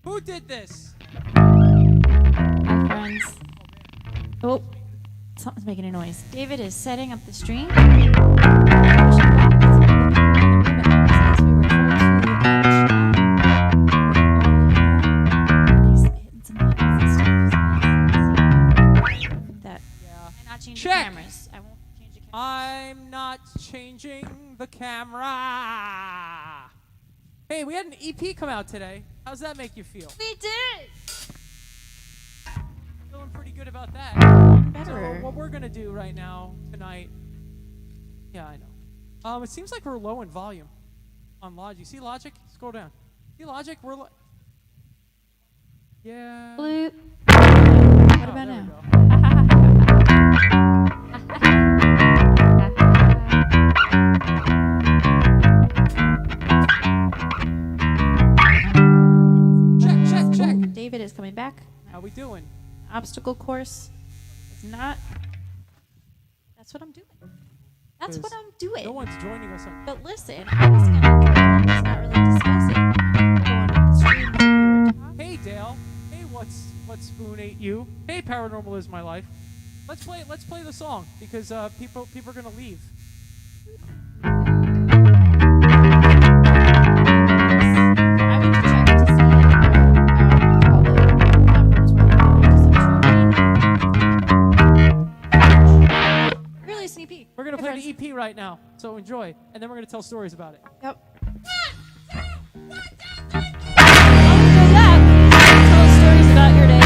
Who did this? Hi, friends. Oh, something's making a noise. David is setting up the stream. Check. Cameras. I won't change the camera. I'm not changing the camera. Hey, we had an EP come out today. How's that make you feel? We did. Feeling pretty good about that. Better. So what we're gonna do right now tonight? Yeah, I know. It seems like we're low in volume on Logic. See Logic? Scroll down. See Logic? Yeah. Blue. What about there we now? Check. David is coming back. How we doing? Obstacle course is not. That's what I'm doing. That's what I'm doing. No one's joining us on. But listen, I was gonna not really discussing going on the stream that we were talking. Hey Dale. Hey, what spoon ate you? Hey, Paranormal is my life. Let's play the song because people are gonna leave. I went to check to see all the platforms where we really sneaky. We're gonna play the EP right now, so enjoy, and then we're gonna tell stories about it. Yep. Tell us stories about your day.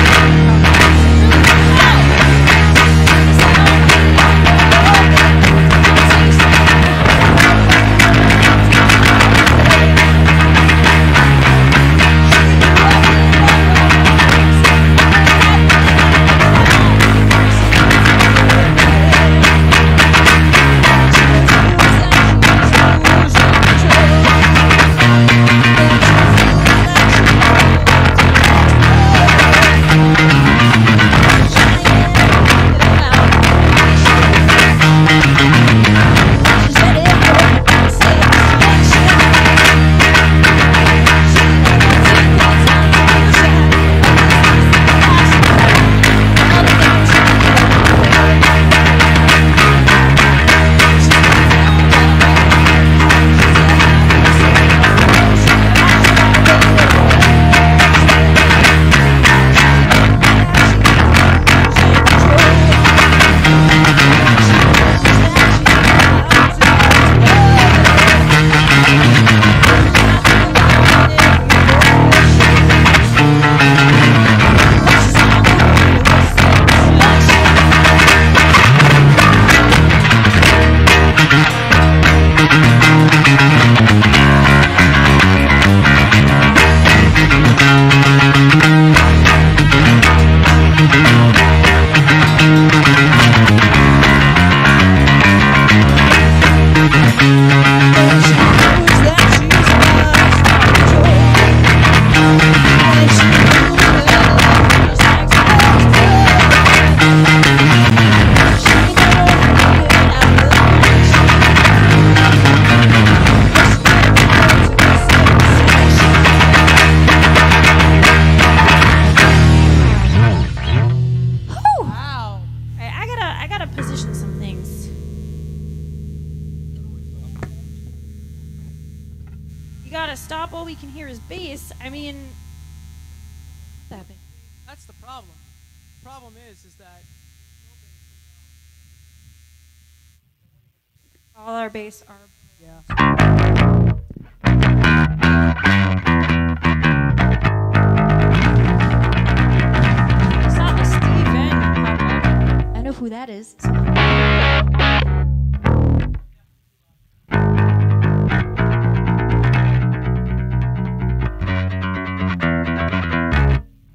Stop all we can hear is bass. I mean, that big. That's the problem. The problem is that All our bass are. yeah. It's not the Steve Van. I know who that is.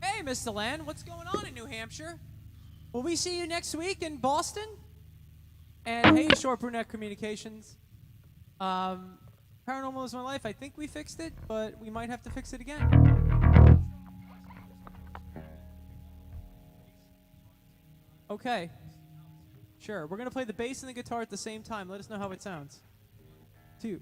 Hey, Mr. Land, what's going on in New Hampshire? Will we see you next week in Boston? And hey, Short Brunette Communications. Paranormal is my life. I think we fixed it, but we might have to fix it again. Okay. Sure. We're going to play the bass and the guitar at the same time. Let us know how it sounds. 2.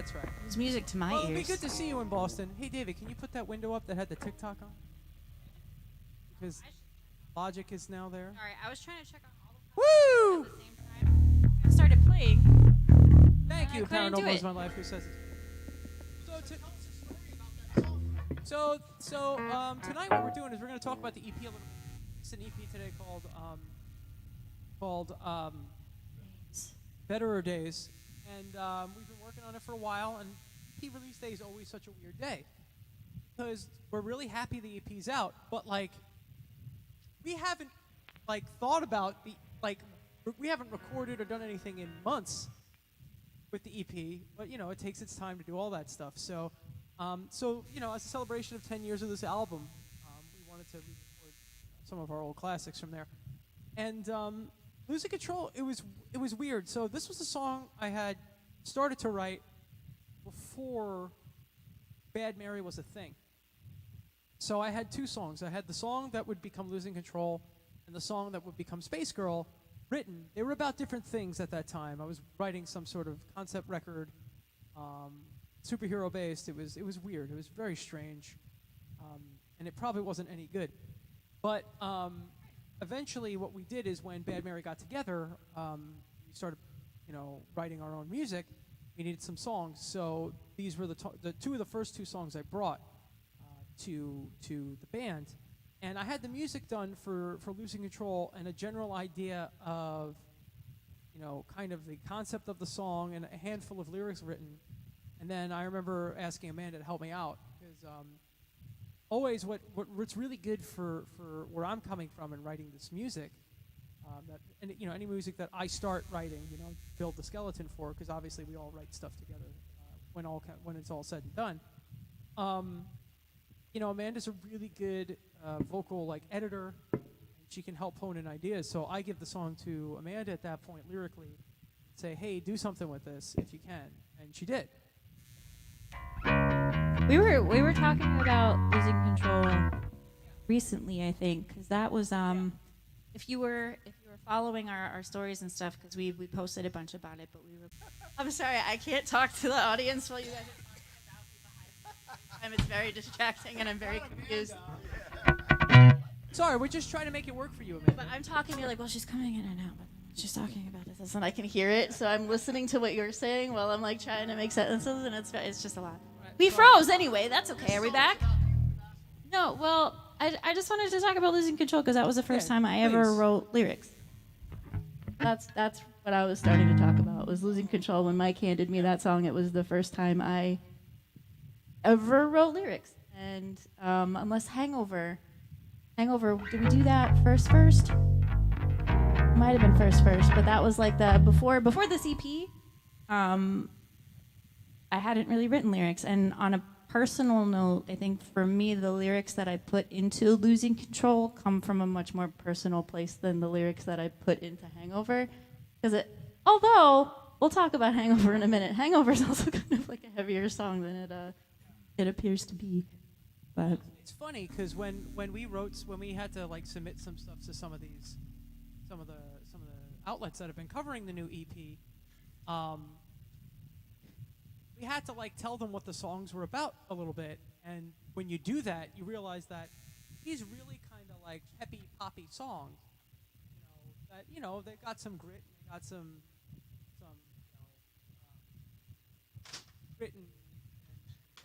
That's right. It was music to my Well, it'd be ears. good to see you in Boston. Hey, David, can you put that window up that had the TikTok on? Because Logic is now there. Sorry, I was trying to check on all the Woo! at the same time. I started playing. Thank you, I couldn't do Paranormal is it. my life. Who says it? Tonight what we're doing is we're going to talk about the EP a little bit. It's an EP today called Betterer Days, and we've been working on it for a while. And EP release day is always such a weird day because we're really happy the EP's out, but like we haven't like thought about we haven't recorded or done anything in months with the EP, but you know it takes its time to do all that stuff. So you know, as a celebration of 10 years of this album, we wanted to record some of our old classics from there. And Losing Control, it was weird. So this was a song I had started to write before Bad Mary was a thing. So I had two songs. I had the song that would become Losing Control and the song that would become Space Girl written. They were about different things at that time. I was writing some sort of concept record, superhero based. It was weird. It was very strange, and it probably wasn't any good. But eventually, what we did is when Bad Mary got together, we started, you know, writing our own music. We needed some songs, so these were the two of the first two songs I brought to the band, and I had the music done for Losing Control and a general idea of, you know, kind of the concept of the song and a handful of lyrics written. And then I remember asking Amanda to help me out because always what's really good for where I'm coming from in writing this music, and you know, any music that I start writing, you know, build the skeleton for, because obviously we all write stuff together when it's all said and done. You know, Amanda's a really good vocal like editor. She can help hone in ideas. So I give the song to Amanda at that point lyrically, say, hey, do something with this if you can, and she did. We were talking about Losing Control recently, I think, because that was if you were following our stories and stuff, because we posted a bunch about it, but we were. I'm sorry, I can't talk to the audience while you guys are talking about me. It's very distracting, and I'm very confused. Sorry, we're just trying to make it work for you, Amanda. But I'm talking to you like, well, she's coming in and out, but she's talking about this, and I can hear it, so I'm listening to what you're saying while I'm like trying to make sentences, and it's just a lot. We froze anyway. That's okay. Are we back? No. Well, I just wanted to talk about Losing Control because that was the first time I ever wrote lyrics. That's what I was starting to talk about. Was Losing Control. When Mike handed me that song, it was the first time I ever wrote lyrics. And unless Hangover, did we do that first? Might have been first, but that was like the before this EP. I hadn't really written lyrics, and on a personal note, I think for me, the lyrics that I put into Losing Control come from a much more personal place than the lyrics that I put into Hangover. Because although we'll talk about Hangover in a minute, Hangover is also kind of like a heavier song than it appears to be. But it's funny because when we had to like submit some stuff to some of the outlets that have been covering the new EP. We had to like tell them what the songs were about a little bit, and when you do that, you realize that these really kind of like peppy, poppy songs, you know, they got some grit, and they got some grit and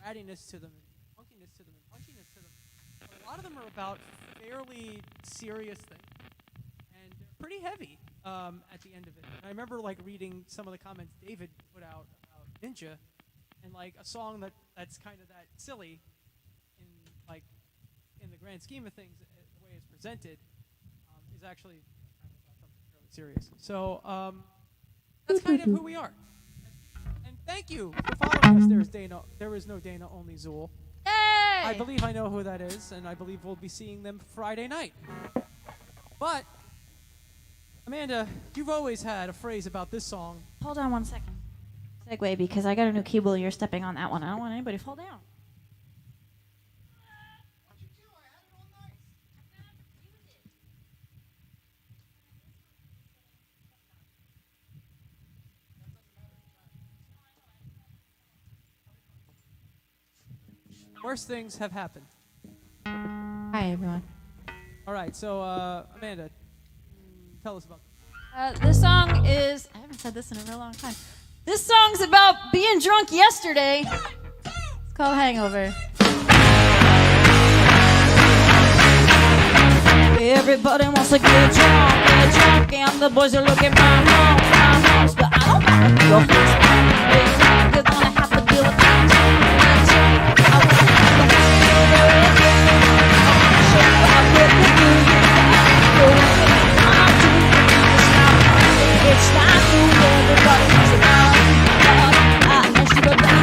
rattiness to them, and punkiness to them, and punchiness to them. But a lot of them are about fairly serious things, and they're pretty heavy at the end of it. And I remember like reading some of the comments David put out about Ninja. And like a song that's kind of that silly, in the grand scheme of things, the way it's presented, is actually kind of about something fairly serious. So that's kind of who we are. And thank you for following us. There is no Dana, only Zool. Yay! I believe I know who that is, and I believe we'll be seeing them Friday night. But Amanda, you've always had a phrase about this song. Hold on 1 second. Segue, because I got a new keyboard. You're stepping on that one. I don't want anybody to fall down. Worst things have happened. Hi, everyone. All right, so Amanda, tell us about this. This song is, I haven't said this in a real long time. This song's about being drunk yesterday. It's called Hangover. Everybody wants to get drunk, and the boys are looking my house, but I don't want to go face. You're gonna have to deal with that. It's not you, everybody wants to go. I should have done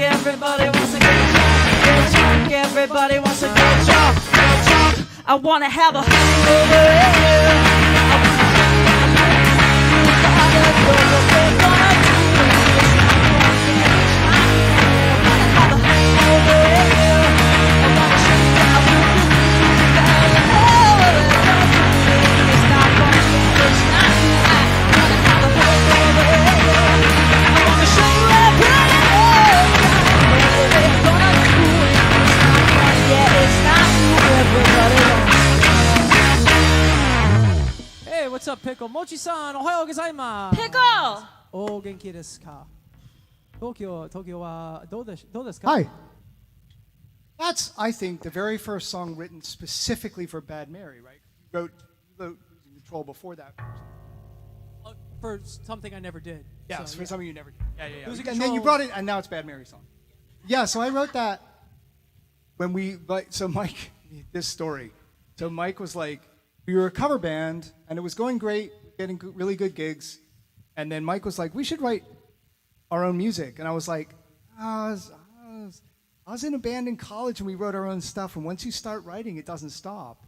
Everybody wants to get drunk. I want to have a What's up, Pickle? Mochi-san, ohayo gozaimasu. Pickle! お元気ですか? 東京はどうですか? Hi. That's, I think, the very first song written specifically for Bad Mary, right? You wrote Losing Control before that. For something I never did. Yes, so, for something you never did. Yeah. Losing And Control. then you brought it, and now it's Bad Mary's song. Yeah, so I wrote that when so Mike, this story. So Mike was like, we were a cover band, and it was going great, getting really good gigs. And then Mike was like, we should write our own music. And I was like, I was in a band in college, and we wrote our own stuff. And once you start writing, it doesn't stop.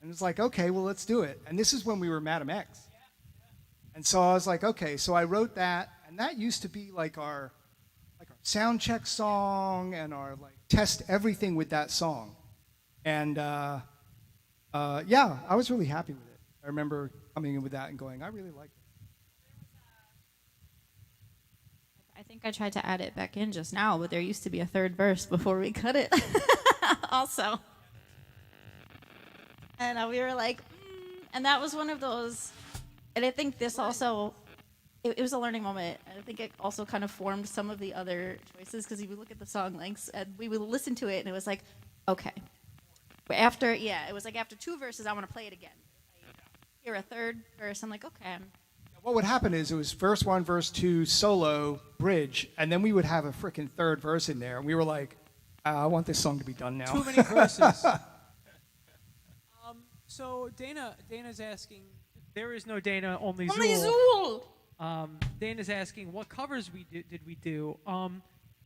And it's like, okay, well, let's do it. And this is when we were Madam X. And so I was like, okay. So I wrote that, and that used to be like our sound check song and our test everything with that song. And yeah, I was really happy with it. I remember coming in with that and going, I really like it. I think I tried to add it back in just now, but there used to be a third verse before we cut it. Also. And we were like, and that was one of those, and I think this also, it was a learning moment. I think it also kind of formed some of the other choices, because you would look at the song lengths, and we would listen to it, and it was like, okay. It was like after two verses, I want to play it again. I hear a third verse, I'm like, okay. What would happen is it was verse 1, verse 2, solo, bridge, and then we would have a freaking third verse in there, and we were like, I want this song to be done now. Too many verses. So Dana's asking, there is no Dana, only Zool. Only Zool! Dana's asking, what covers did we do?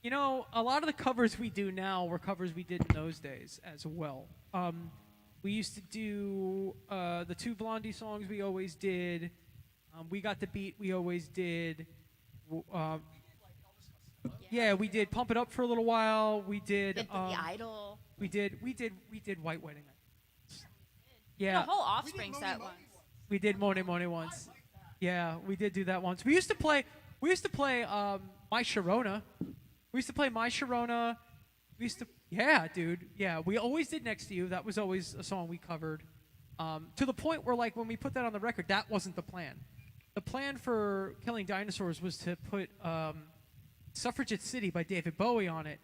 You know, a lot of the covers we do now were covers we did in those days as well. We used to do the two Blondie songs we always did. We Got the Beat we always did. Yeah, we did Pump It Up for a little while. We did The Idol. We did White Wedding. Yeah. The whole Offspring set once. We did Money once. Yeah, we did do that once. We used to play We used to play My Sharona. We used to play My Sharona. We used to, yeah, dude. Yeah, we always did Next to You. That was always a song we covered. To the point where, like, when we put that on the record, that wasn't the plan. The plan for Killing Dinosaurs was to put Suffragette City by David Bowie on it.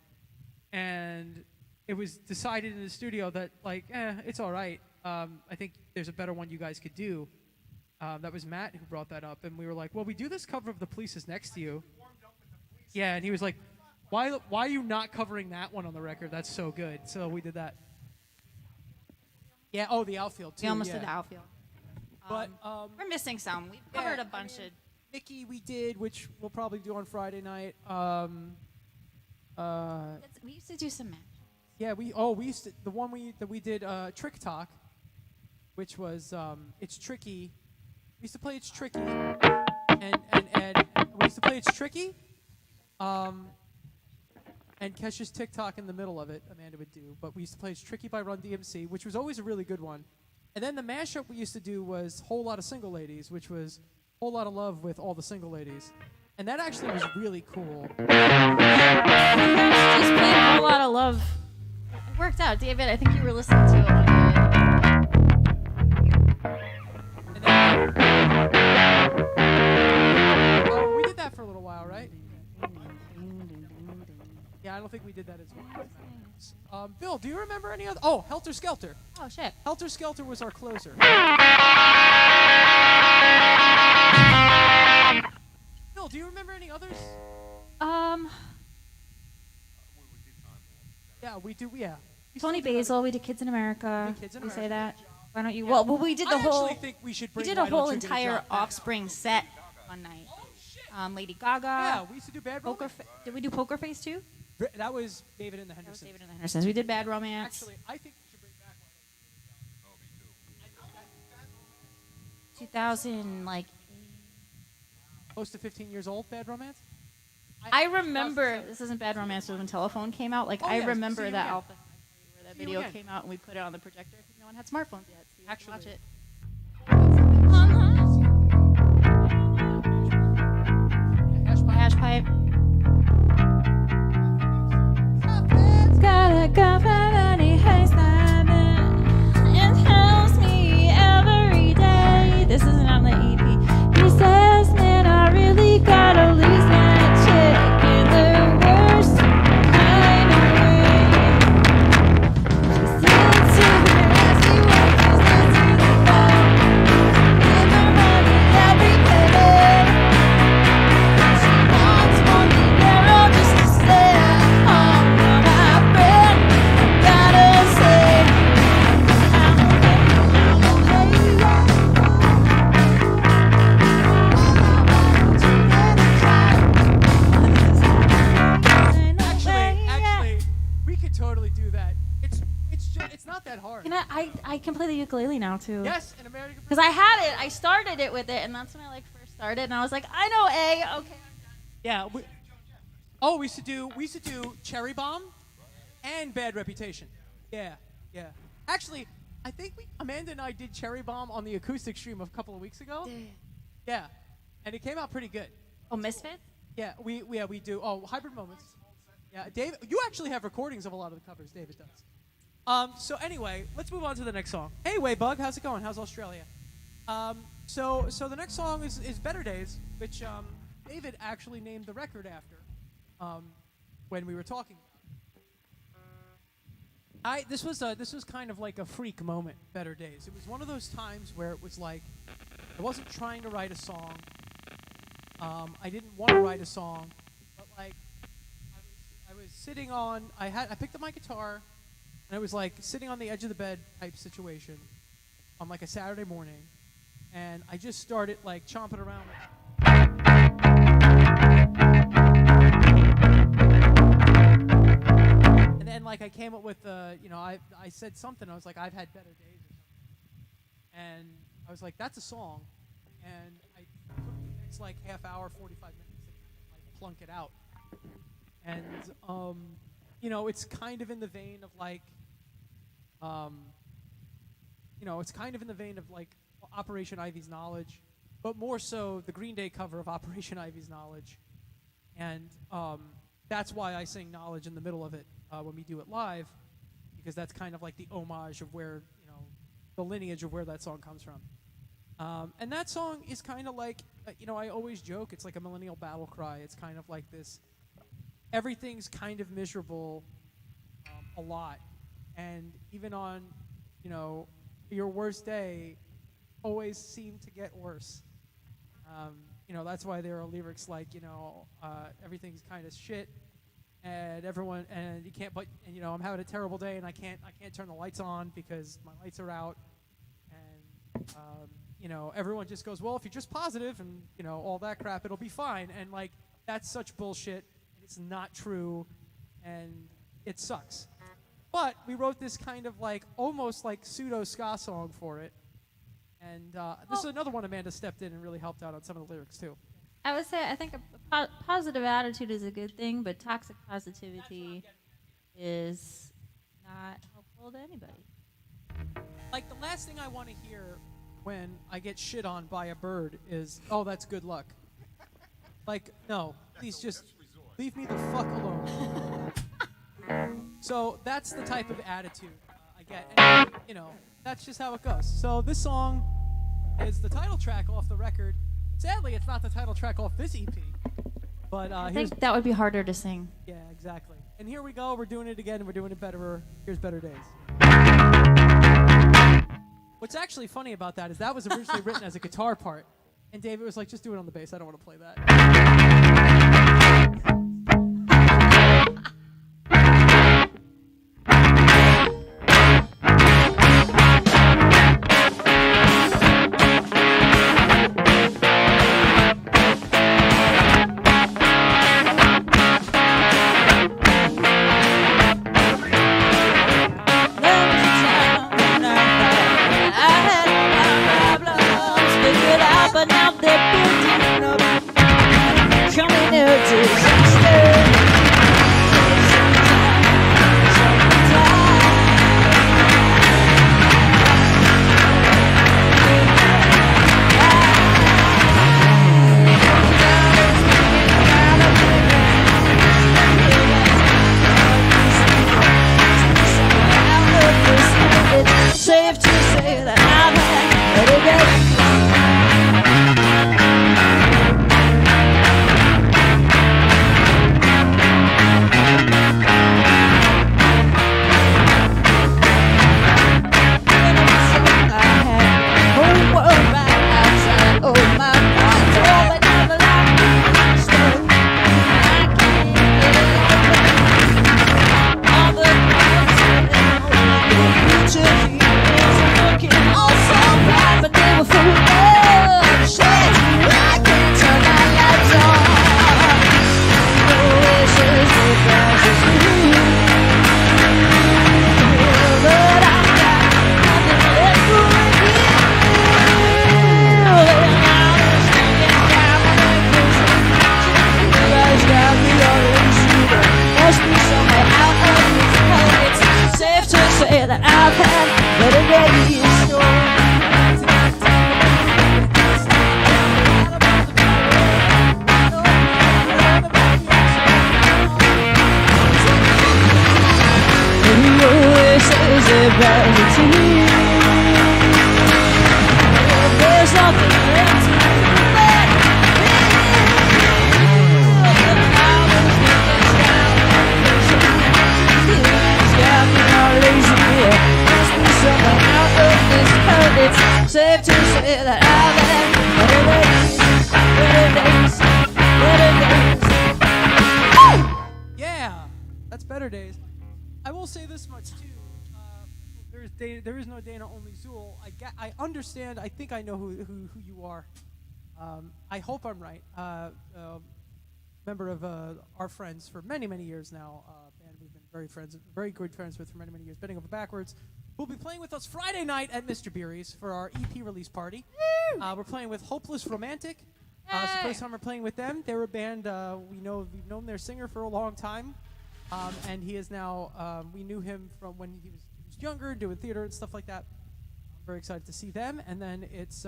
And it was decided in the studio that, like, it's all right. I think there's a better one you guys could do. That was Matt who brought that up. And we were like, well, we do this cover of The Police's Next to You. Yeah, and he was like, why are you not covering that one on the record? That's so good. So we did that. Yeah, oh, the outfield, too. We almost did the outfield. But we're missing some. We've covered a bunch of... Mickey we did, which we'll probably do on Friday night. We used to do some matches. Yeah, we used to, the one that we did, Trick Talk, which was, It's Tricky. We used to play It's Tricky. And we used to play It's Tricky. And Kesha's TikTok in the middle of it, Amanda would do. But we used to play It's Tricky by Run DMC, which was always a really good one. And then the mashup we used to do was Whole Lot of Single Ladies, which was Whole Lot of Love with all the single ladies. And that actually was really cool. Just playing a whole lot of love. It worked out. David, I think you were listening to it one day. Oh, we did that for a little while, right? Yeah, I don't think we did that as well. Bill, do you remember any other? Oh, Helter Skelter. Oh, shit. Helter Skelter was our closer. Bill, do you remember any others? Yeah, we do. Yeah. Tony Basil. We did Kids in America. Kids in we America. say that. Why don't you? Yeah. Well, we did the whole. I actually think we should bring. We did a Why Don't whole You Get a entire Job back. Offspring set one night. Lady Gaga. Yeah, we used to do Bad Poker. Romance. Did we do Poker Face too? That was David and the That was Hendersons. David and the Hendersons. We did Bad Romance. Actually, I think we should bring back one. 2000, like. Close to 15 years old, Bad Romance? I remember, this isn't Bad Romance, but when Telephone came out, like, Oh, I yeah, remember See You that Again. Alpha where that See You video Again. came out and we put it on the projector because no one had smartphones yet. So you could Actually. watch it. Hash pipe. Got a company hates that it helps me every day. This isn't on the EP. He says that I really gotta lose my chick in the worst kind of way. She sits to the nasty work, she's not to the phone. Give her money every penny. She wants one girl just to stay at home. But my friend, gotta say, I'm okay, yeah. Actually, we could totally do that. It's not that hard. I can play the ukulele now too. Yes, in American. Because I had it, I started it with it, and that's when I like first started, and I was like, I know A, okay. Yeah. We used to do Cherry Bomb and Bad Reputation. Yeah. Actually, I think Amanda and I did Cherry Bomb on the acoustic stream a couple of weeks ago. Yeah, and it came out pretty good. Oh, Misfits? Yeah, we do. Oh, Hybrid Moments. Yeah, David, you actually have recordings of a lot of the covers. David does. So anyway, let's move on to the next song. Hey, Waybug, how's it going? How's Australia? So the next song is Better Days, which David actually named the record after when we were talking. This was kind of like a freak moment, Better Days. It was one of those times where it was like I wasn't trying to write a song. I didn't want to write a song, but like I was sitting on. I picked up my guitar, and I was like sitting on the edge of the bed type situation on like a Saturday morning, and I just started like chomping around. And then like I came up with I said something. I was like, I've had better days or something, and I was like, that's a song, and I took the next like half hour, 45 minutes to like plunk it out, and it's kind of in the vein of like, it's kind of in the vein of like Operation Ivy's Knowledge, but more so the Green Day cover of Operation Ivy's Knowledge. And that's why I sing Knowledge in the middle of it when we do it live, because that's kind of like the homage of where, the lineage of where that song comes from. And that song is kind of like, I always joke, it's like a millennial battle cry. It's kind of like this, everything's kind of miserable a lot. And even on, your worst day, always seem to get worse. That's why there are lyrics like, everything's kind of shit, and everyone, and you can't, I'm having a terrible day, and I can't turn the lights on because my lights are out, and everyone just goes, well, if you're just positive and all that crap, it'll be fine, and like that's such bullshit. It's not true, and it sucks. But we wrote this kind of like almost like pseudo ska song for it. And this is another one Amanda stepped in and really helped out on some of the lyrics, too. I would say I think a positive attitude is a good thing, but toxic positivity is not helpful to anybody. Like, the last thing I want to hear when I get shit on by a bird is, oh, that's good luck. Like, no, please just leave me the fuck alone. So that's the type of attitude I get. And, that's just how it goes. So this song is the title track off the record. Sadly, it's not the title track off this EP. But I think that would be harder to sing. Yeah, exactly. And here we go. We're doing it again, and we're doing it better. Here's Better Days. What's actually funny about that is that was originally written as a guitar part, and David was like, just do it on the bass. I don't want to play that. Safe to say that I've had better days. Yeah, that's Better Days. I will say this much too. There is no Dana, only Zool. I understand. I think I know who you are. I hope I'm right. Member of our friends for many years now. Band we've been very good friends with for many years. Bending Over Backwards. Will be playing with us Friday night at Mr. Beery's for our EP release party. We're playing with Hopeless Romantic. It's the first time we're playing with them. They're a band we've known their singer for a long time, and he is now. We knew him from when he was younger, doing theater and stuff like that. I'm very excited to see them. And then it's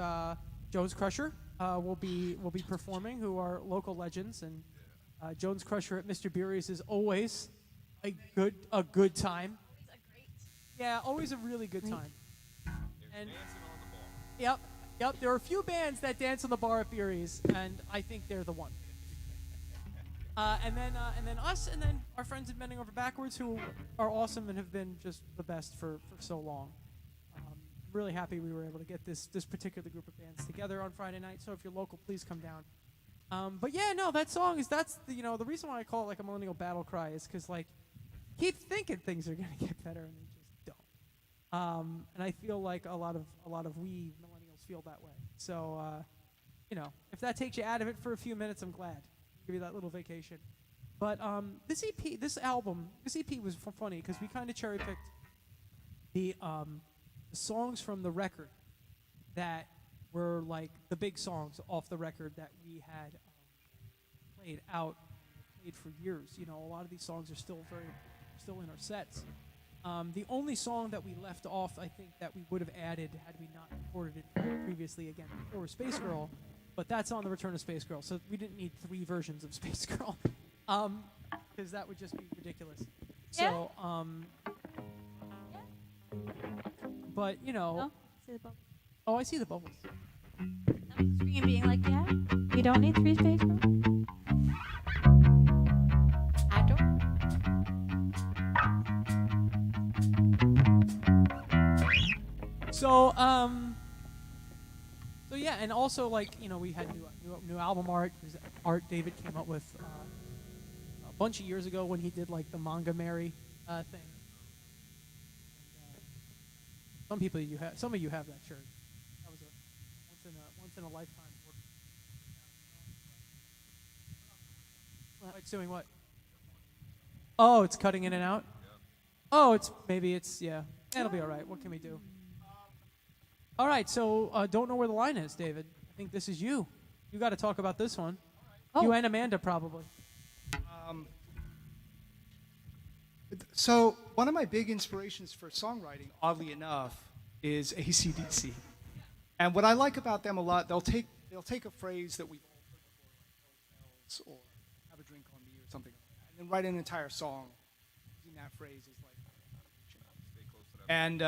Jones Crusher. will be performing, who are local legends, and Jones Crusher at Mr. Beery's is always a good time. Yeah, always a really good time. And yep. There are a few bands that dance on the bar at Beery's, and I think they're the one. And then us, and then our friends at Bending Over Backwards, who are awesome and have been just the best for so long. Really happy we were able to get this particular group of bands together on Friday night. So if you're local, please come down. But yeah, no, that song is the reason why I call it like a millennial battle cry is because like keep thinking things are gonna get better and they just don't. And I feel like a lot of we millennials feel that way. So if that takes you out of it for a few minutes, I'm glad. Give you that little vacation. But this EP was funny because we kind of cherry picked the songs from the record that were like the big songs off the record that we had played for years. A lot of these songs are still in our sets. The only song that we left off, I think, that we would have added had we not recorded it previously again before Space Girl, but that's on the Return of Space Girl, so we didn't need 3 versions of Space Girl, because that would just be ridiculous. Yeah. So, but No? See the bubble. oh, I see the bubbles. I'm screaming, being like, yeah, we don't need 3 space girls. I don't. So yeah, and also like we had new album art. Art David came up with a bunch of years ago when he did like the Manga Mary thing. Some of you have that shirt. That was a once in a lifetime work. What? It's doing what? Oh, it's cutting in and out. Oh, yeah. It'll be all right. What can we do? All right, so don't know where the line is, David. I think this is you. You got to talk about this one. Oh. You and Amanda probably. So one of my big inspirations for songwriting, oddly enough, is AC/DC. And what I like about them a lot, they'll take a phrase that we've all heard before, like or have a drink on me or something like that, and then write an entire song using that phrase as like. And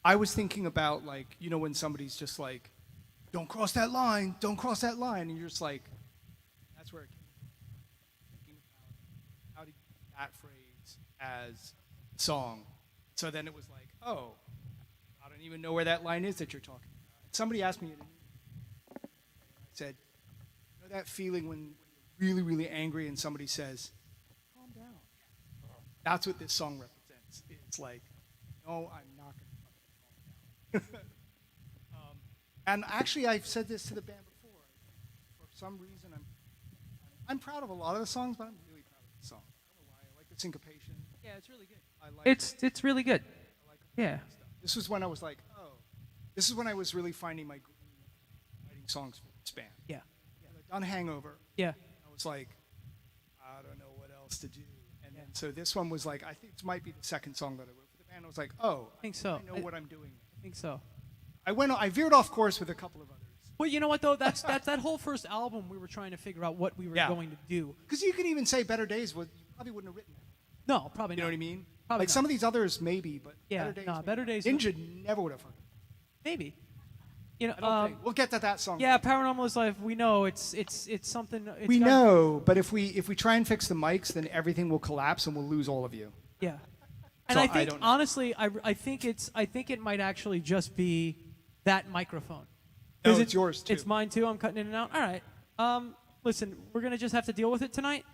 I was thinking about like when somebody's just like, don't cross that line, and you're just like, that's where it came from. Thinking about how to use that phrase as a song. So then it was like, oh, I don't even know where that line is that you're talking about. Somebody asked me, I said, that feeling when you're really, really angry and somebody says, calm down. That's what this song represents. It's like, no, I'm not going to calm down. And actually, I've said this to the band before. For some reason, I'm proud of a lot of the songs, but I'm really proud of the song. I don't know why. I like the syncopation. Yeah, it's really good. I like It's really good. I like Yeah. stuff. This was when I was like, oh, this is when I was really finding my groove writing songs for this band. Yeah. I'd done Hangover. Yeah. I was like, I don't know what else to do. And then so this one was like, I think this might be the second song that I wrote for the band. I was like, oh, I think so. I know what I'm doing. I think so. I veered off course with a couple of others. Well, you know what though? That's that whole first album. We were trying to figure out what we were going to do. Because you could even say Better Days you probably wouldn't have written that. No, probably You not. know what I mean? Probably like not. some of these others maybe, but Yeah, Better Days. no, maybe Better not. Days- Ninja never would have heard it. Maybe. I don't think. We'll get to that song. Yeah, Paranormal is Life. We know it's something. We know, but if we try and fix the mics, then everything will collapse and we'll lose all of you. Yeah. And So I I think don't know. honestly, I think it might actually just be that microphone. No, 'Cause it's yours, too. It's mine too. I'm cutting in and out. All right. Listen, we're gonna just have to deal with it tonight.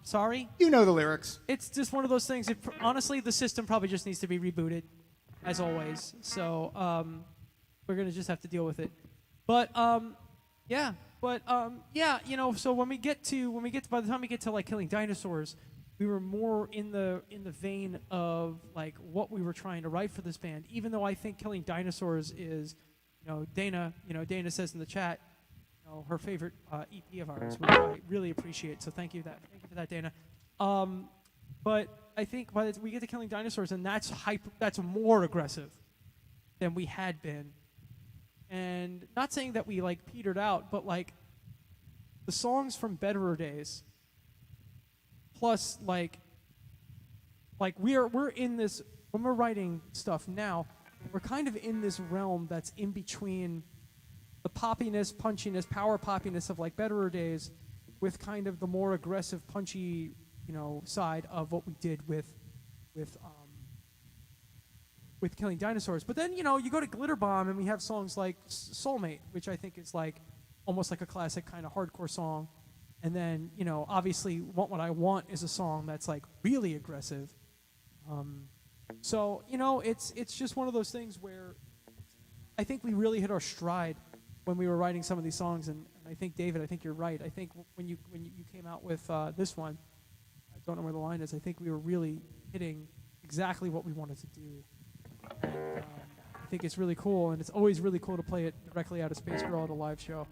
Sorry. You know the lyrics. It's just one of those things. Honestly, the system probably just needs to be rebooted, as always. So we're gonna just have to deal with it. But yeah. So when we get to by the time we get to like Killing Dinosaurs, we were more in the vein of like what we were trying to write for this band. Even though I think Killing Dinosaurs is, Dana Dana says in the chat, her favorite EP of ours, which I really appreciate. So thank you for that, Dana. But I think by the time we get to Killing Dinosaurs, and that's more aggressive than we had been. And not saying that we like petered out, but like the songs from Betterer Days, plus like we're in this when we're writing stuff now, we're kind of in this realm that's in between the poppiness, punchiness, power poppiness of like Betterer Days, with kind of the more aggressive, punchy, side of what we did with Killing Dinosaurs. But then, you go to Glitter Bomb and we have songs like Soulmate, which I think is like almost like a classic kind of hardcore song. And then, obviously Want What I Want is a song that's like really aggressive. So, it's just one of those things where I think we really hit our stride when we were writing some of these songs. And I think, David, I think you're right. I think when you came out with this one, I don't know where the line is, I think we were really hitting exactly what we wanted to do. And, I think it's really cool, and it's always really cool to play it directly out of Space Girl at a live show.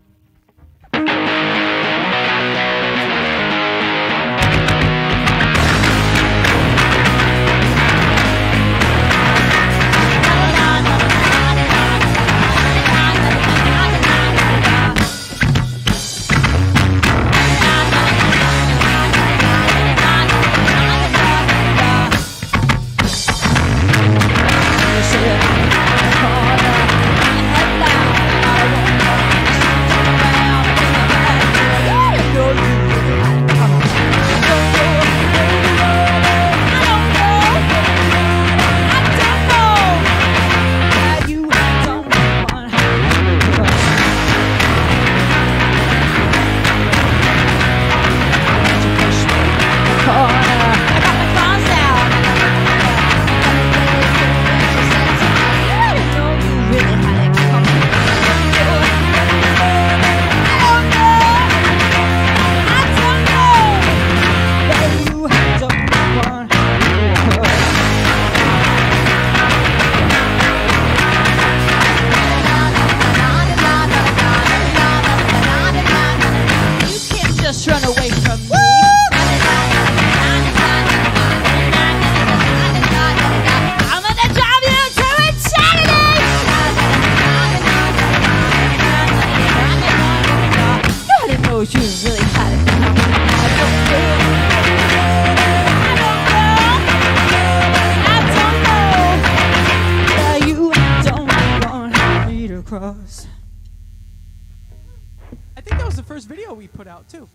I think that was the first video we put out too.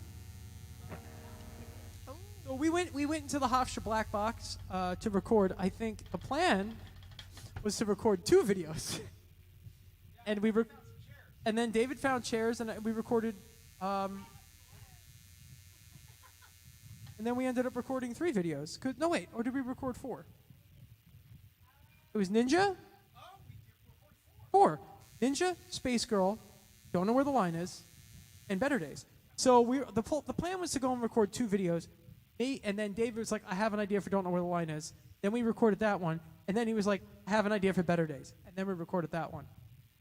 So we went into the Hofstra Black Box to record. I think the plan was to record 2 videos, and and then David found chairs, and we recorded. And then we ended up recording 3 videos. No, wait, or did we record 4? It was Ninja. 4. Ninja, Space Girl, Don't Know Where the Line Is, and Better Days. So the plan was to go and record 2 videos. And then David was like, I have an idea for Don't Know Where the Line Is. Then we recorded that one. And then he was like, I have an idea for Better Days. And then we recorded that one.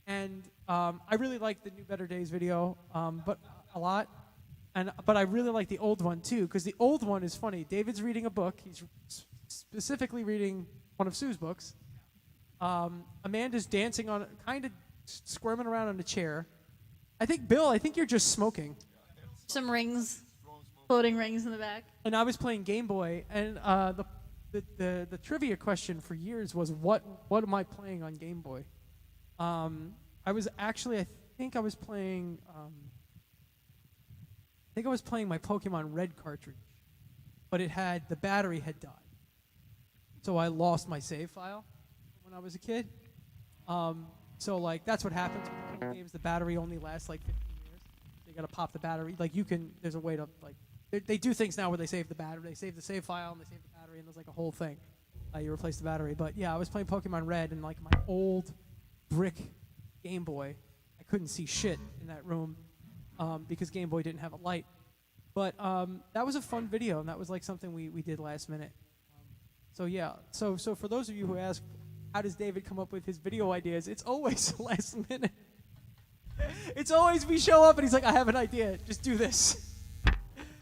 And I really liked the new Better Days video, but a lot. But I really like the old one too, because the old one is funny. David's reading a book. He's specifically reading one of Sue's books. Amanda's dancing on, kind of squirming around on a chair. I think, Bill, you're just smoking. Some rings, floating rings in the back. And I was playing Game Boy, and the trivia question for years was, what am I playing on Game Boy? I think I was playing my Pokemon Red cartridge, but the battery had died. So I lost my save file when I was a kid. So like that's what happens with the games. The battery only lasts like 15 years. You gotta pop the battery. Like there's a way to like, they do things now where they save the battery. They save the save file and they save the battery, and there's like a whole thing. You replace the battery. But yeah, I was playing Pokemon Red, and like my old brick Game Boy, I couldn't see shit in that room because Game Boy didn't have a light. But that was a fun video, and that was like something we did last minute. So yeah, so for those of you who ask, how does David come up with his video ideas? It's always last minute. It's always we show up and he's like, I have an idea, just do this.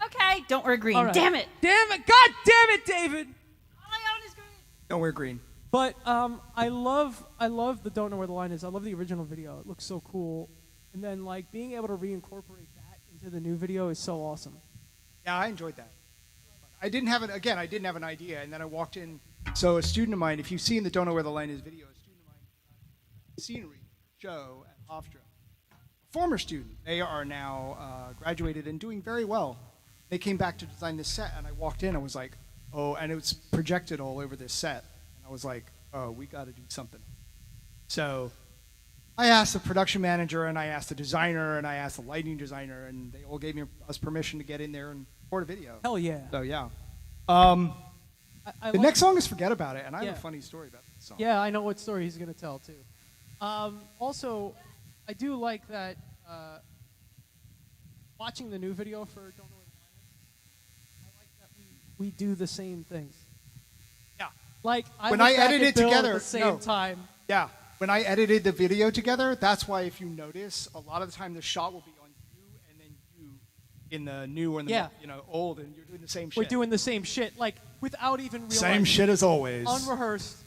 Okay, don't wear green. Right. Damn it. Damn it. God damn it, David. All I own is green. Don't wear green. But I love the Don't Know Where the Line Is. I love the original video. It looks so cool. And then like being able to reincorporate that into the new video is so awesome. Yeah, I enjoyed that. I didn't have an idea, and then I walked in. So a student of mine, if you've seen the Don't Know Where the Line Is video, a student of mine, scenery show at Hofstra, a former student. They are now graduated and doing very well. They came back to design this set, and I walked in and was like, oh, and it was projected all over this set. And I was like, oh, we got to do something. So I asked the production manager, and I asked the designer, and I asked the lighting designer, and they all gave us permission to get in there and record a video. Hell yeah. So yeah. I The like- next song is Forget About It, and I have Yeah. a funny story about this song. Yeah, I know what story he's going to tell, too. Also, I do like that watching the new video for Don't Know Where the Line Is, I like that we do the same things. Yeah. Like, When look I back edited at Bill together- at the same no. time. Yeah. When I edited the video together, that's why if you notice, a lot of the time the shot will be on you and then you in the new or in the Yeah. old, and you're doing the same shit. We're doing the same shit, like, without even realizing. same shit as always. Unrehearsed,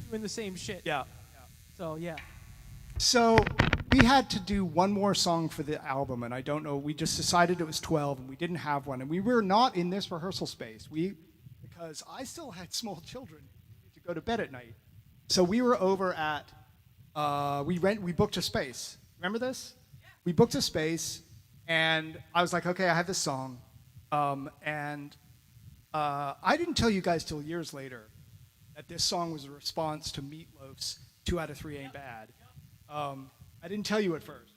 doing the same shit. Yeah. So, yeah. So we had to do one more song for the album, and I don't know. We just decided it was 12, and we didn't have one, and we were not in this rehearsal space. Because I still had small children who needed to go to bed at night. So we were over at we booked a space. Remember this? Yeah. We booked a space, and I was like, okay, I have this song, and I didn't tell you guys till years later that this song was a response to Meatloaf's 2 Out of 3 Ain't Bad. I didn't tell you at first.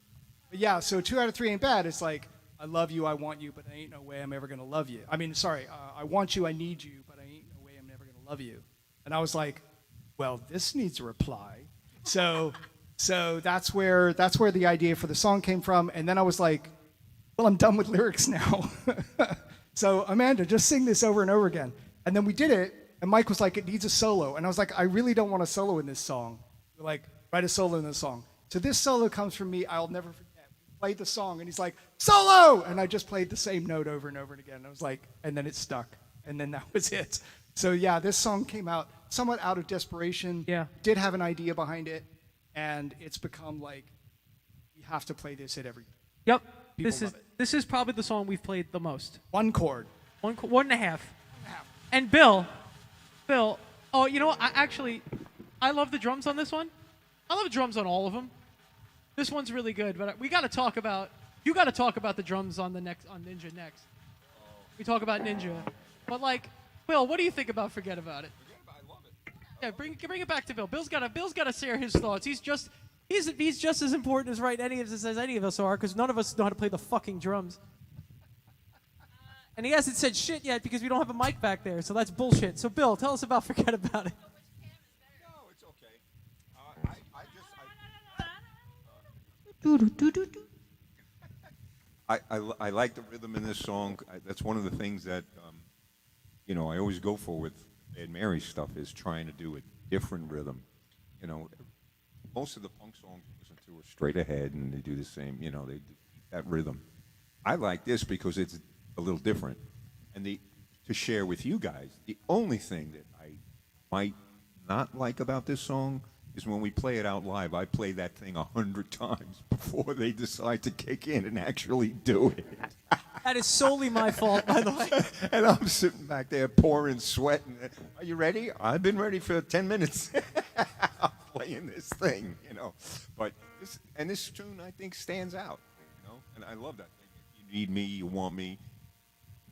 But yeah, so 2 Out of 3 Ain't Bad. It's like, I love you, I want you, but there ain't no way I'm ever going to love you. I mean, sorry, I want you, I need you, but I ain't no way I'm never going to love you. And I was like, well, this needs a reply. So that's where the idea for the song came from. And then I was like, well, I'm done with lyrics now. So Amanda, just sing this over and over again. And then we did it, and Mike was like, it needs a solo. And I was like, I really don't want a solo in this song. We're like, write a solo in this song. So this solo comes from me, I'll never forget. We played the song, and he's like, solo! And I just played the same note over and over and again. I was like, and then it stuck. And then that was it. So yeah, this song came out somewhat out of desperation. Yeah. Did have an idea behind it, and it's become like, we have to play this at every. Yep. People love it. This is probably the song we've played the most. One chord. One and a half. And Bill, oh, you know what? I love the drums on this one. I love the drums on all of them. This one's really good, but you got to talk about the drums on Ninja next. We talk about Ninja, but like, Bill, what do you think about Forget About It? I love it. Yeah, bring it back to Bill. Bill's got to share his thoughts. He's just as important as any of us are, because none of us know how to play the fucking drums. And he hasn't said shit yet because we don't have a mic back there, so that's bullshit. So Bill, tell us about Forget About It. No, it's okay. I like the rhythm in this song. That's one of the things that I always go for with Bad Mary stuff, is trying to do a different rhythm. Most of the punk songs you listen to are straight ahead, and they do the same. They do that rhythm. I like this because it's a little different, and to share with you guys, the only thing that I might not like about this song is when we play it out live. I play that thing 100 times before they decide to kick in and actually do it. That is solely my fault, by the way. And I'm sitting back there pouring sweat. And, are you ready? I've been ready for 10 minutes. I'm playing this thing, But this tune, I think, stands out, And I love that thing. You need me, you want me.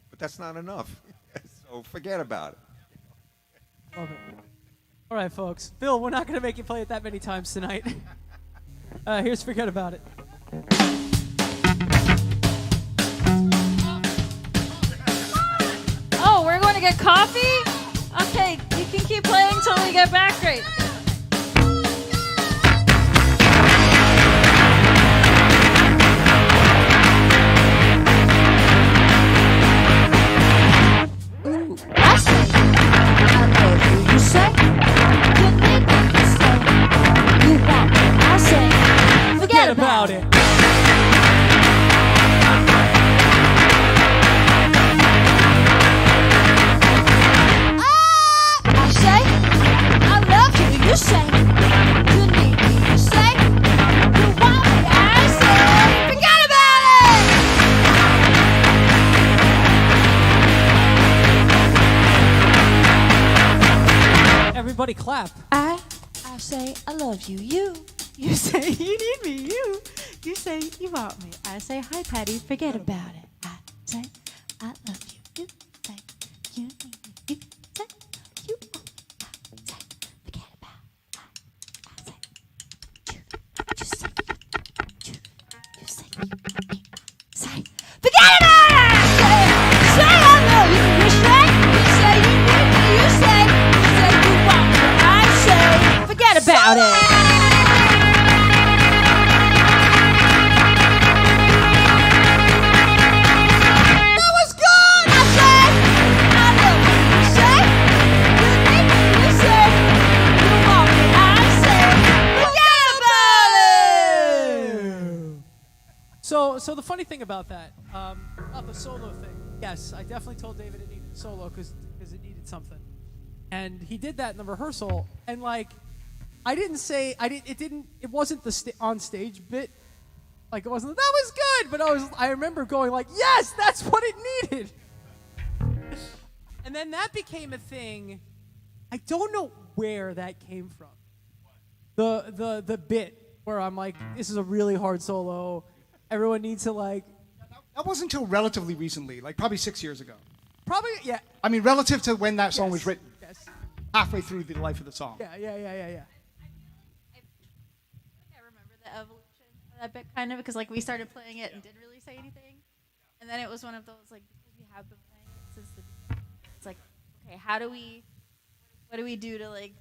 But that's not enough. So forget about it. Love it. All right, folks. Bill, we're not going to make you play it that many times tonight. Here's Forget About It. Oh, we're going to get coffee? Okay, you can keep playing until we get back. Great. I say, I love you. You say, you need me. You say, you want me. I say, forget about it. I say, I love you. I say I love you. You say you need me. You say you want me. I say hi, Patty. Forget about it. I say I love you. You say you need me. You say you want me. I say forget about it. I say you say you say you want me. I say forget about it. I say I love you. You say you need me. You say you want me. I say forget about it. So the funny thing about that, about the solo thing, yes, I definitely told David it needed a solo because it needed something, and he did that in the rehearsal. And like, it wasn't the on stage bit, like it wasn't that was good, but I remember going like, yes, that's what it needed. And then that became a thing. I don't know where that came from. The bit where I'm like, this is a really hard solo. Everyone needs to like. That wasn't until relatively recently, like probably 6 years ago. Probably, yeah. I mean, relative to when that song was written. Yes. Halfway through the life of the song. Yeah. I remember the evolution of that bit kind of because like we started playing it and didn't really say anything, and then it was one of those like because we have been playing it since it's like okay, what do we do to like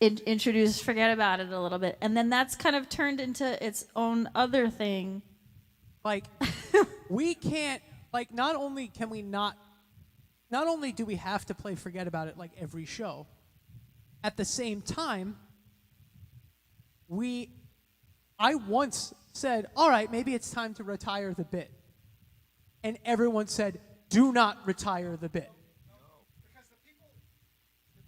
introduce forget about it a little bit, and then that's kind of turned into its own other thing. Like, we can't, like, not only do we have to play Forget About It like every show, at the same time, I once said, all right, maybe it's time to retire the bit. And everyone said, do not retire the bit. Because the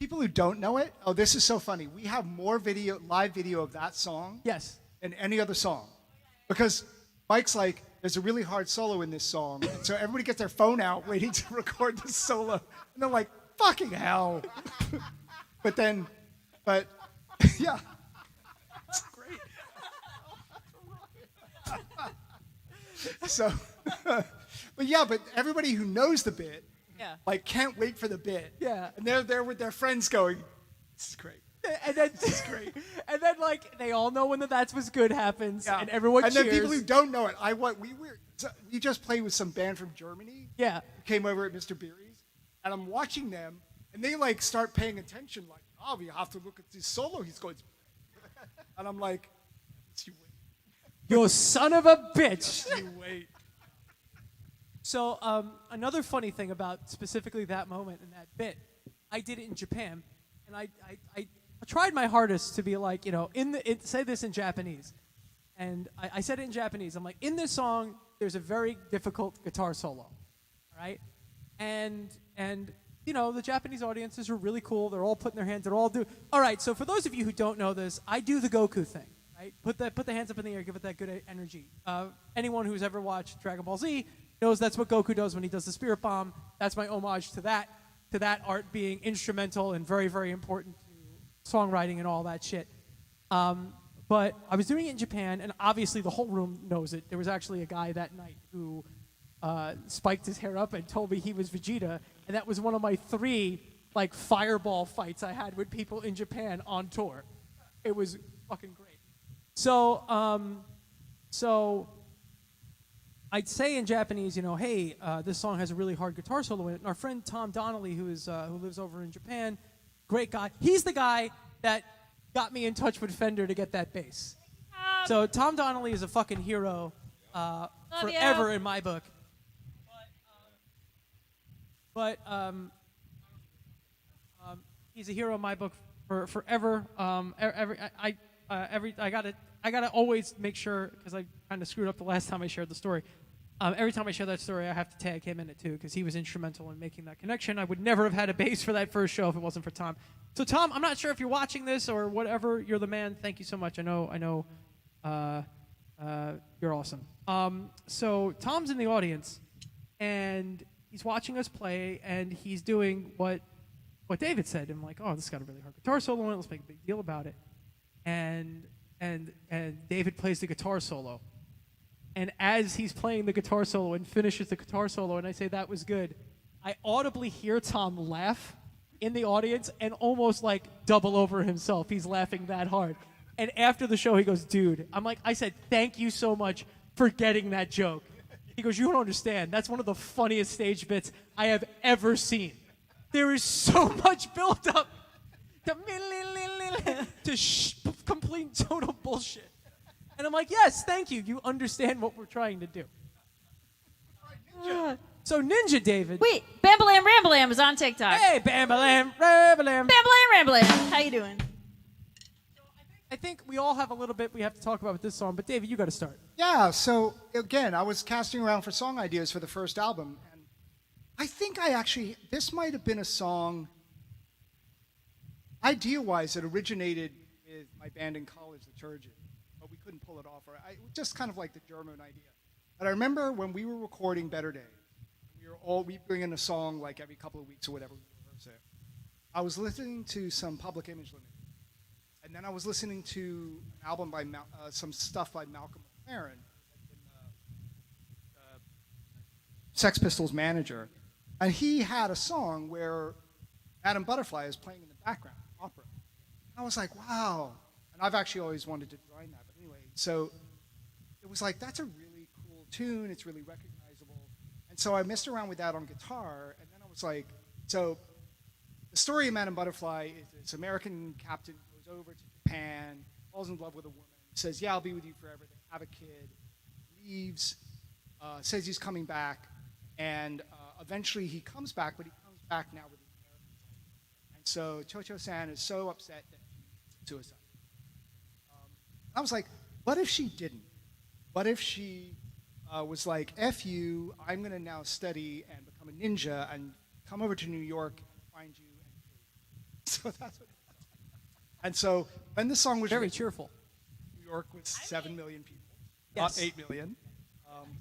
people who don't know it, oh, this is so funny. We have more live video of that song Yes. than any other song. Because Mike's like, there's a really hard solo in this song. And so everybody gets their phone out waiting to record the solo. And they're like, fucking hell. but yeah. It's great. So, but everybody who knows the bit, Yeah. like, can't wait for the bit. Yeah. And they're there with their friends going, this is great. And then, This is great. and then, like, they all know when the That's Was Good happens, Yeah. and everyone and cheers. then people who don't know it, we just played with some band from Germany. Yeah. Who came over at Mr. Beery's, and I'm watching them, and they like start paying attention, like, oh, we have to look at this solo he's going to play. And I'm like, you wait. You son of a bitch. You wait. So another funny thing about specifically that moment and that bit, I did it in Japan, and I tried my hardest to be like, you know, say this in Japanese, and I said it in Japanese. I'm like, in this song, there's a very difficult guitar solo, all right, and you know, the Japanese audiences are really cool. They're all putting their hands. They're all do. All right. So for those of you who don't know this, I do the Goku thing. Right? Put the hands up in the air. Give it that good energy. Anyone who's ever watched Dragon Ball Z knows that's what Goku does when he does the Spirit Bomb. That's my homage to that art being instrumental and very, very important to songwriting and all that shit. But I was doing it in Japan, and obviously the whole room knows it. There was actually a guy that night who spiked his hair up and told me he was Vegeta, and that was one of my 3 like fireball fights I had with people in Japan on tour. It was fucking great. So I'd say in Japanese, you know, hey, this song has a really hard guitar solo in it. And our friend Tom Donnelly, who lives over in Japan, great guy. He's the guy that got me in touch with Fender to get that bass. So Tom Donnelly is a fucking hero forever in my book. But he's a hero in my book for forever. I gotta always make sure, because I kind of screwed up the last time I shared the story. Every time I share that story, I have to tag him in it too, because he was instrumental in making that connection. I would never have had a bass for that first show if it wasn't for Tom. So Tom, I'm not sure if you're watching this or whatever. You're the man. Thank you so much. I know. You're awesome. So Tom's in the audience, and he's watching us play, and he's doing what David said. I'm like, oh, this got a really hard guitar solo in it. Let's make a big deal about it. and David plays the guitar solo. And as he's playing the guitar solo and finishes the guitar solo, and I say that was good, I audibly hear Tom laugh in the audience and almost like double over himself. He's laughing that hard. And after the show, he goes, dude, I said, thank you so much for getting that joke. He goes, you don't understand. That's one of the funniest stage bits I have ever seen. There is so much built up to complete total bullshit. And I'm like, yes, thank you. You understand what we're trying to do. So Ninja David. Wait, Bambalam Rambalam is on TikTok. Hey, Bambalam, Rambalam. Bambalam Rambalam. How you doing? I think we all have a little bit we have to talk about with this song, but David, you got to start. Yeah, so again, I was casting around for song ideas for the first album, and I think this might have been a song, idea-wise, that originated with my band in college, the Turgid, but we couldn't pull it off. Just kind of like the German idea. But I remember when we were recording Better Days, we bring in a song like every couple of weeks or whatever we rehearse it. I was listening to some Public Image Limited. And then I was listening to an album by some stuff by Malcolm McLaren, Sex Pistols manager, and he had a song where Madame Butterfly is playing in the background, opera. And I was like, wow. And I've actually always wanted to design that, but anyway, so it was like, that's a really cool tune. It's really recognizable. And so I messed around with that on guitar, and then I was like, so the story of Madame Butterfly is this American captain goes over to Japan, falls in love with a woman, says, yeah, I'll be with you forever. They have a kid, leaves, says he's coming back, and eventually he comes back, but he comes back now with an American wife. And so Cho-Cho-san is so upset that she commits suicide. I was like, what if she didn't? What if she was like, F you, I'm going to now study and become a ninja and come over to New York and find you and kill you. So that's what it was. And so when the song was Very written, cheerful. New York was 7 million people, Yes. not 8 million.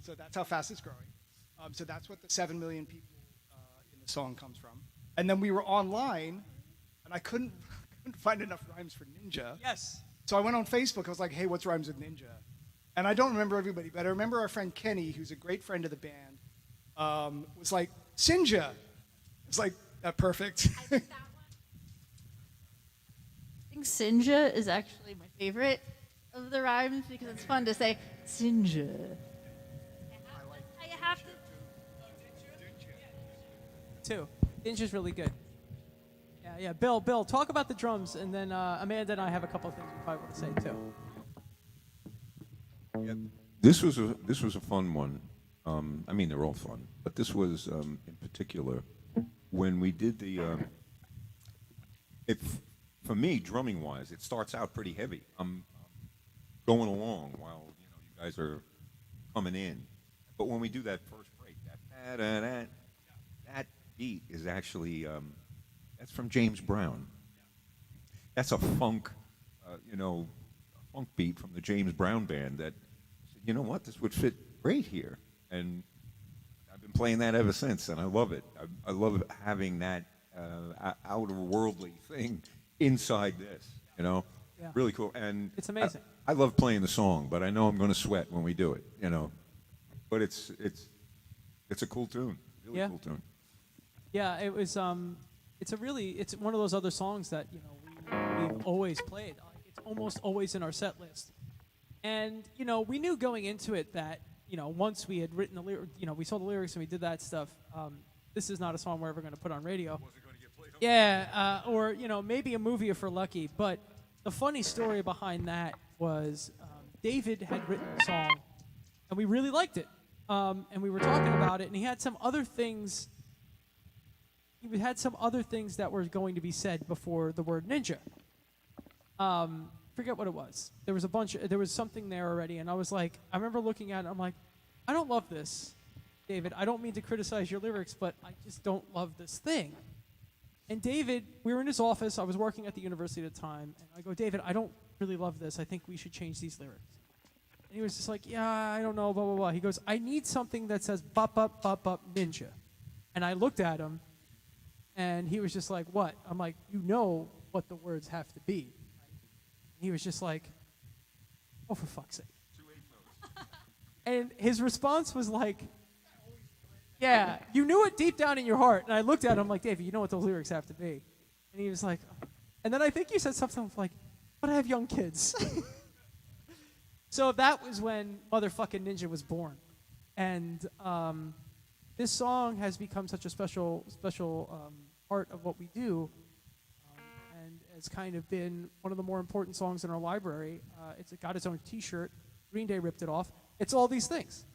So that's how fast it's growing. So that's what the 7 million people in the song comes from. And then we were online, and I couldn't find enough rhymes for ninja. Yes. So I went on Facebook. I was like, hey, what's rhymes with ninja? And I don't remember everybody, but I remember our friend Kenny, who's a great friend of the band, was like, Sinja. It's like, perfect. I think Sinja is actually my favorite of the rhymes because it's fun to say Sinja. I have to. Too. Ninja's really good. Yeah. Bill, talk about the drums, and then Amanda and I have a couple of things we probably want to say too. Yeah, this was a fun one. I mean, they're all fun, but this was in particular when we did the. For me, drumming wise, it starts out pretty heavy. I'm going along while you guys are coming in, but when we do that first break, that beat is actually that's from James Brown. That's a funk, funk beat from the James Brown band that said, you know what, this would fit great here. And I've been playing that ever since, and I love it. I love having that outer worldly thing inside this, Yeah. Really cool. And It's amazing. I love playing the song, but I know I'm going to sweat when we do it, But it's a cool tune, really Yeah. cool tune. Yeah, it was. It's one of those other songs that we've always played. It's almost always in our set list, and we knew going into it that once we had written the lyrics, we saw the lyrics and we did that stuff. This is not a song we're ever going to put on radio. Yeah, or maybe a movie if we're lucky. But the funny story behind that was David had written the song, and we really liked it, and we were talking about it, and he had some other things. He had some other things that were going to be said before the word ninja. Forget what it was. There was something there already, and I was like, I remember looking at it, I'm like, I don't love this, David. I don't mean to criticize your lyrics, but I just don't love this thing. And David, we were in his office, I was working at the university at the time, and I go, David, I don't really love this. I think we should change these lyrics. And he was just like, yeah, I don't know, blah, blah, blah. He goes, I need something that says, bop, bop, bop, bop, ninja. And I looked at him, and he was just like, what? I'm like, you know what the words have to be. Right? He was just like, oh, for fuck's sake. And his response was like, yeah, you knew it deep down in your heart. And I looked at him like, David, you know what those lyrics have to be. And he was like, oh. And then I think you said something like, but I have young kids. So that was when Motherfucking Ninja was born. And this song has become such a special part of what we do. And it's kind of been one of the more important songs in our library. It's got its own T-shirt. Green Day ripped it off. It's all these things.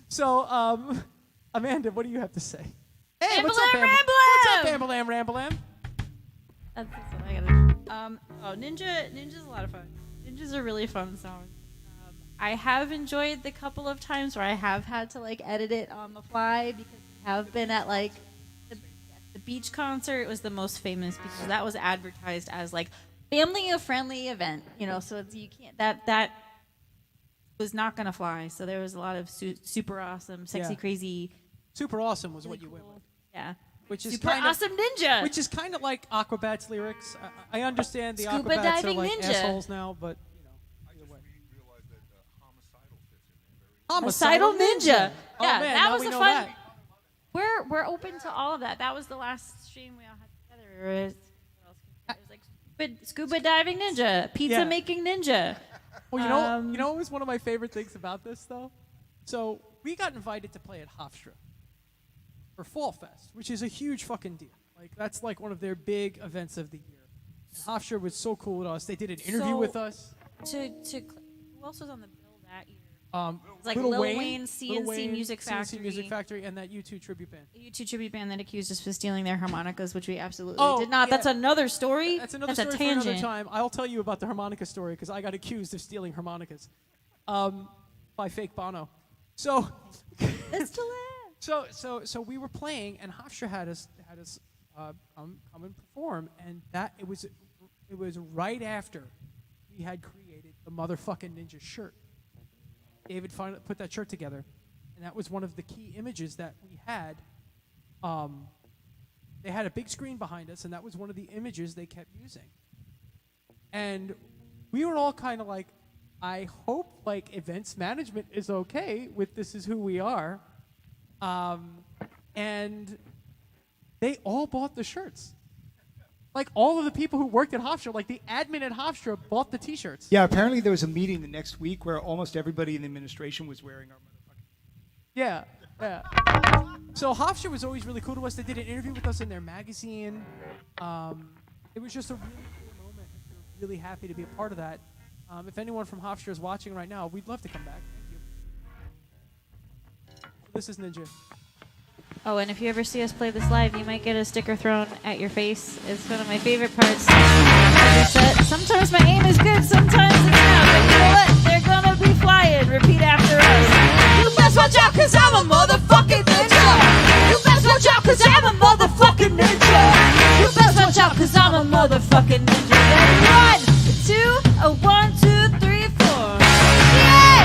So, Amanda, what do you have to say? Hey, what's up, Ramble-am, What's up, Amble-am, Ramble-am? That's what I gotta. Ninja's a lot of fun. Ninja's a really fun song. I have enjoyed the couple of times where I have had to like edit it on the fly because I have been at like The beach concert was the most famous because that was advertised as like family-friendly event. So you can't that was not gonna fly. So there was a lot of super awesome, sexy, Yeah. crazy. Super awesome was what you went with. Yeah. Which is Super kind of, awesome ninja. Which is kind of like Aquabats lyrics. I understand the Scuba Aquabats are diving like ninja. assholes now, but either way. Homicidal Ninja. Oh, Yeah, man, that now was we a know fun. that. We're open to all of that. That was the last stream we all had together. It was like scuba diving ninja, pizza Yeah. making ninja. Well, you know what was one of my favorite things about this though? So we got invited to play at Hofstra for Fall Fest, which is a huge fucking deal. Like that's like one of their big events of the year. And Hofstra was so cool with us. They did an interview So- with us. Who else was on the bill that year? It's like Lil Wayne, CNC Music CNC Music Factory. Factory, and that U2 tribute band. A U2 tribute band that accused us of stealing their harmonicas, which we absolutely Oh, did not. yeah. That's another story. That's another a story for tangent. another time. I'll tell you about the harmonica story because I got accused of stealing harmonicas by fake Bono. So, so we were playing, and Hofstra had us come and perform, and it was right after we had created the Motherfucking Ninja shirt. David finally put that shirt together, and that was one of the key images that we had. They had a big screen behind us, and that was one of the images they kept using. And we were all kind of like, I hope like events management is okay with this is who we are. And they all bought the shirts. Like all of the people who worked at Hofstra, like the admin at Hofstra bought the T-shirts. Yeah, apparently there was a meeting the next week where almost everybody in the administration was wearing our motherfucking. Yeah. So Hofstra was always really cool to us. They did an interview with us in their magazine. It was just a really cool moment. We're really happy to be a part of that. If anyone from Hofstra is watching right now, we'd love to come back. Thank you. This is Ninja. Oh, and if you ever see us play this live, you might get a sticker thrown at your face. It's one of my favorite parts. Sometimes my aim is good, sometimes it's not. But you know what? They're gonna be flying. Repeat after us. You best watch out, cause I'm a motherfucking ninja. You best watch out, cause I'm a motherfucking ninja. You best watch out, cause I'm a motherfucking ninja. Then 1, 2, 3, 4. Yeah!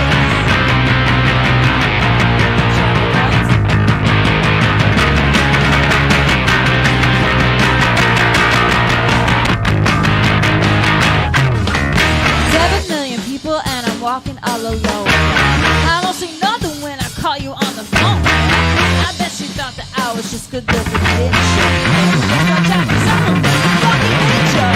And I'm walking all alone. I don't see nothing when I call you on the phone. I bet you thought that I was just good looking ninja. Watch out, 'cause I'm a fucking ninja.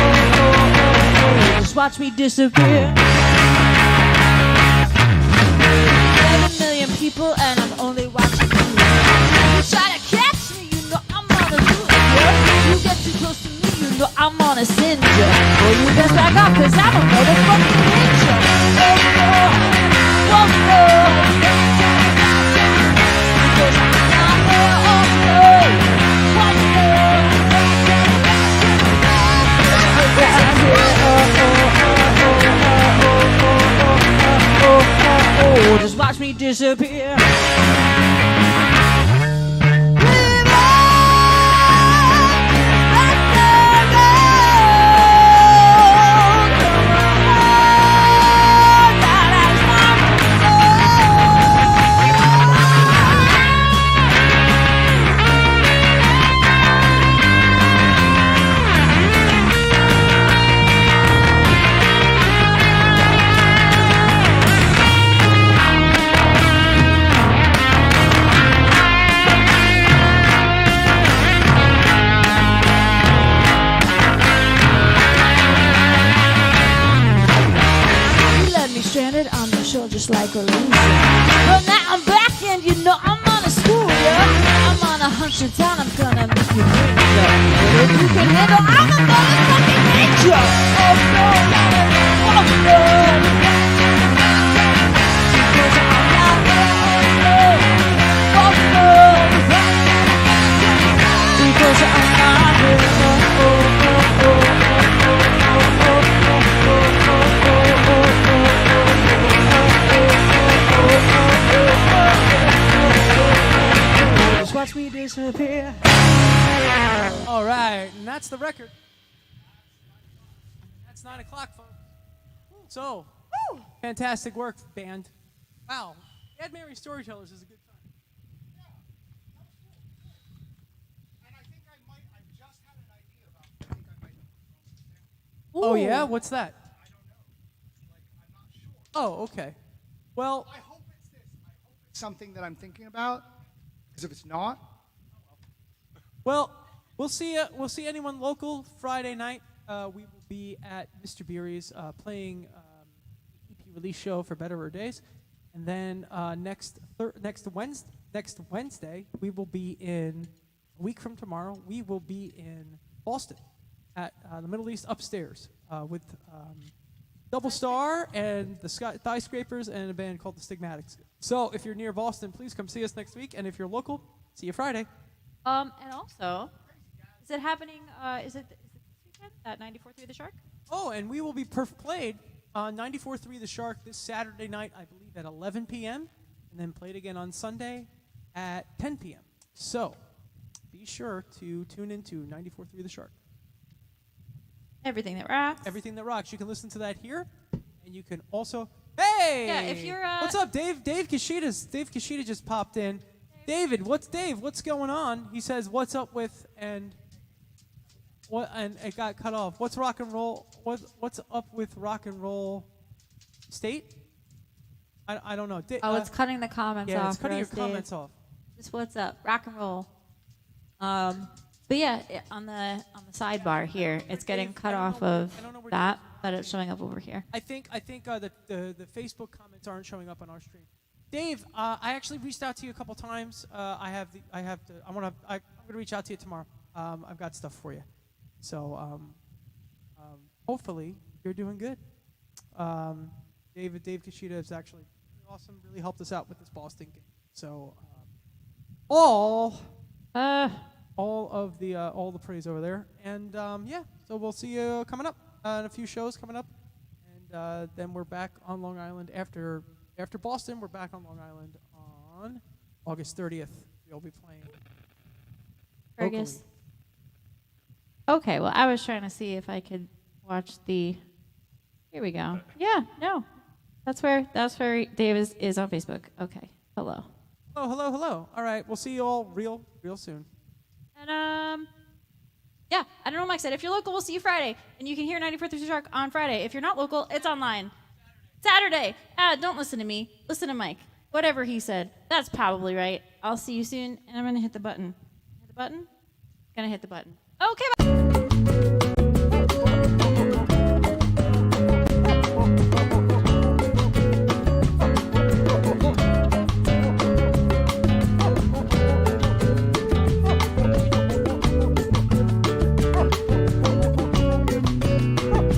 Oh no, just watch me disappear. 7 million people and I'm only watching you. You try to catch me, you know I'm on a move. You get too close to me, you know I'm on a sinja. Well, you best back up, cause I'm a motherfucking ninja. Oh no, because I'm not there, just watch me disappear. just like a loser. But now I'm back and you know I'm gonna school ya. I'm on a hunch in town, I'm gonna make you ninja. But if you can handle, I'm a motherfucking ninja. Oh no, oh no. Because I'm not real, oh no. Because I'm not real, oh, oh, oh, oh. Just watch me disappear. All right, and that's the record. That's 9 o'clock, folks. So, fantastic work, band. Wow, Dead Mary Storytellers is a good time. Oh yeah, what's that? Oh, okay. Well, I hope it's this. I hope it's something that I'm thinking about. Because if it's not, well, we'll see. We'll see anyone local Friday night. We will be at Mr. Beery's playing EP release show for Better or Days, and then next Wednesday we will be in a week from tomorrow. We will be in Boston at the Middle East Upstairs with Double Star and the Thigh Scrapers and a band called the Stigmatics. So if you're near Boston, please come see us next week. And if you're local, see you Friday. And also, is it happening? Is it this weekend at 94.3 The Shark? Oh, and we will be played on 94.3 The Shark this Saturday night, I believe, at 11 p.m. And then played again on Sunday at 10 p.m. So be sure to tune into 94.3 The Shark. Everything that rocks. Everything that rocks. You can listen to that here, and you can also. Hey! Yeah, if you're. What's up, Dave? Dave Kashida just popped in. David, what's going on? He says, "What's up with?" And what? And it got cut off. What's rock and roll? What's up with rock and roll? State? I don't know. It's cutting the comments off. Yeah, it's cutting your Dave. comments off. Just what's up? Rock and roll. But yeah, on the sidebar here, it's getting cut off of that, but it's showing up over here. I think the Facebook comments aren't showing up on our stream. Dave, I actually reached out to you a couple times. I'm gonna reach out to you tomorrow. I've got stuff for you. So hopefully you're doing good. Dave Kashida is actually awesome. Really helped us out with this Boston game. So all of the praise over there. And yeah, so we'll see you coming up. And a few shows coming up, and then we're back on Long Island after Boston. We're back on Long Island on August 30th. We'll be playing Fergus. Okay, well, I was trying to see if I could watch the. Here we go. Yeah, no, that's where Dave is on Facebook. Okay, hello. Oh, hello. All right, we'll see you all real soon. And yeah, I don't know what Mike said. If you're local, we'll see you Friday. And you can hear 94 Through the Shark on Friday. If you're not local, it's online. Saturday. Don't listen to me. Listen to Mike. Whatever he said. That's probably right. I'll see you soon. And I'm going to hit the button. Hit the button? Gonna hit the button. Okay, bye.